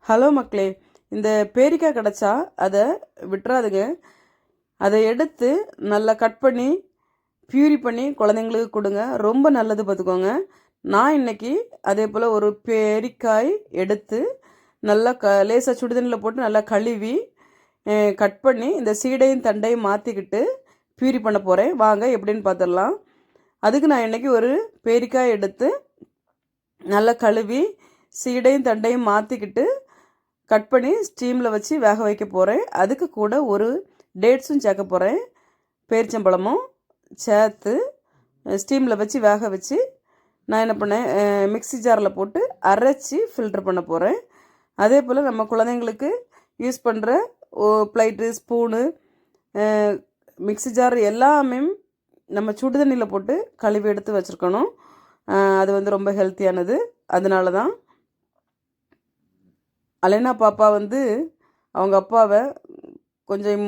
Hello மக்களே, இந்த பேரிக்காய் கிடச்சா அதை விட்டுறாதுங்க. அதை எடுத்து நல்லா கட் பண்ணி பியூரி பண்ணி குழந்தைங்களுக்கு கொடுங்க. ரொம்ப நல்லது பார்த்துக்கோங்க. நான் இன்றைக்கி அதே போல் ஒரு பேரிக்காய் எடுத்து நல்லா லேசாக சுடுதண்ணியில் போட்டு நல்லா கழுவி கட் பண்ணி இந்த சீடையும் தண்டையும் மாற்றிக்கிட்டு பியூரி பண்ண போகிறேன். வாங்க எப்படின்னு பார்த்துடலாம். அதுக்கு நான் இன்றைக்கி ஒரு பேரிக்காய் எடுத்து நல்லா கழுவி சீடையும் தண்டையும் மாற்றிக்கிட்டு கட் பண்ணி ஸ்டீமில் வச்சு வேக வைக்க போகிறேன். அதுக்கு கூட ஒரு டேட்ஸும் சேர்க்க போகிறேன். பேரிச்சம்பழமும் சேர்த்து ஸ்டீமில் வச்சு வேக வச்சு நான் என்ன பண்ணேன், மிக்ஸி ஜாரில் போட்டு அரைச்சி ஃபில்ட்ரு பண்ண போகிறேன். அதே போல் நம்ம குழந்தைங்களுக்கு யூஸ் பண்ணுற ப்ளைட்டு, ஸ்பூனு, மிக்ஸி ஜார் எல்லாமே நம்ம சுடு தண்ணியில் போட்டு கழுவி எடுத்து வச்சுருக்கணும். அது வந்து ரொம்ப ஹெல்த்தியானது. அதனால தான் அலைனா பாப்பா வந்து அவங்க அப்பாவை கொஞ்சம்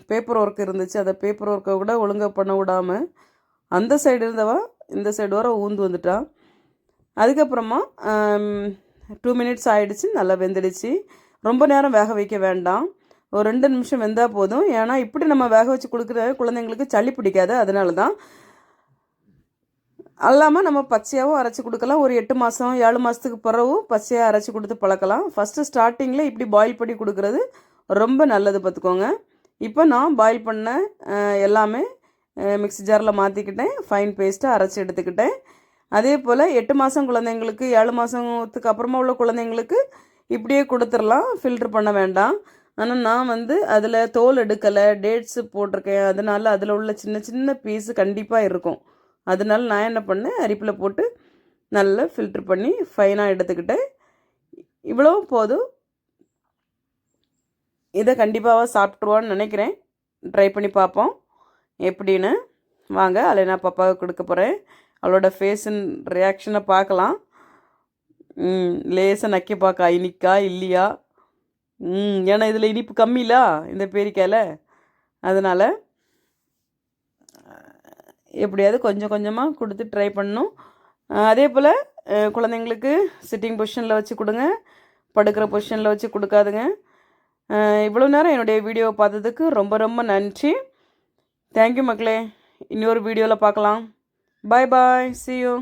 பேப்பர் ஒர்க் இருந்துச்சு, அதை பேப்பர் ஒர்க்கை கூட ஒழுங்காக பண்ண விடாமல் அந்த சைடு இருந்தவா இந்த சைடு வர ஊந்து வந்துட்டான். அதுக்கப்புறமா 2 மினிட்ஸ் ஆகிடுச்சு, நல்லா வெந்துடுச்சு. ரொம்ப நேரம் வேக வைக்க வேண்டாம், ஒரு 2 நிமிஷம் வெந்தால் போதும். ஏன்னா இப்படி நம்ம வேக வச்சு கொடுக்குற குழந்தைங்களுக்கு சளி பிடிக்காது. அதனால தான் அல்லாமல் நம்ம பச்சையாகவும் அரைச்சி கொடுக்கலாம். ஒரு 8 மாதம் 7 மாதத்துக்கு பிறகு பச்சையாக அரைச்சி கொடுத்து பழக்கலாம். ஃபஸ்ட்டு ஸ்டார்டிங்கில் இப்படி பாயில் பண்ணி கொடுக்குறது ரொம்ப நல்லது பார்த்துக்கோங்க. இப்போ நான் பாயில் பண்ண எல்லாமே மிக்ஸி ஜாரில் மாற்றிக்கிட்டேன், ஃபைன் பேஸ்ட்டாக அரைச்சி எடுத்துக்கிட்டேன். அதே போல் 8 மாதம் குழந்தைங்களுக்கு 7 மாதத்துக்கு அப்புறமா உள்ள குழந்தைங்களுக்கு இப்படியே கொடுத்துடலாம், ஃபில்ட்ரு பண்ண வேண்டாம். ஆனால் நான் வந்து அதில் தோல் எடுக்கலை, டேட்ஸு போட்டிருக்கேன். அதனால் அதில் உள்ள சின்ன சின்ன பீஸு கண்டிப்பாக இருக்கும். அதனால நான் என்ன பண்ணேன், அரிப்பில் போட்டு நல்லா ஃபில்ட்ரு பண்ணி ஃபைனாக எடுத்துக்கிட்டேன். இவ்வளோ போதும். இதை கண்டிப்பாக சாப்பிட்ருவான்னு நினைக்கிறேன். ட்ரை பண்ணி பார்ப்போம் எப்படின்னு. வாங்க அலைனா பாப்பாவுக்கு கொடுக்க போகிறேன். அவளோட ஃபேஸின் ரியாக்ஷனை பார்க்கலாம். லேசாக நக்கி பார்க்க இனிக்கா இல்லையா. ஏன்னா இதில் இனிப்பு கம்மியில இந்த பேரிக்காயில், அதனால் எப்படியாவது கொஞ்சம் கொஞ்சமாக கொடுத்து ட்ரை பண்ணணும். அதே போல் குழந்தைங்களுக்கு சிட்டிங் பொசிஷனில் வச்சு கொடுங்க, படுக்கிற பொசிஷனில் வச்சு கொடுக்காதுங்க. இவ்வளோ நேரம் என்னுடைய வீடியோவை பார்த்ததுக்கு ரொம்ப ரொம்ப நன்றி. தேங்க்யூ மக்களே. இன்னொரு வீடியோவில் பார்க்கலாம். பாய் பாய், see you.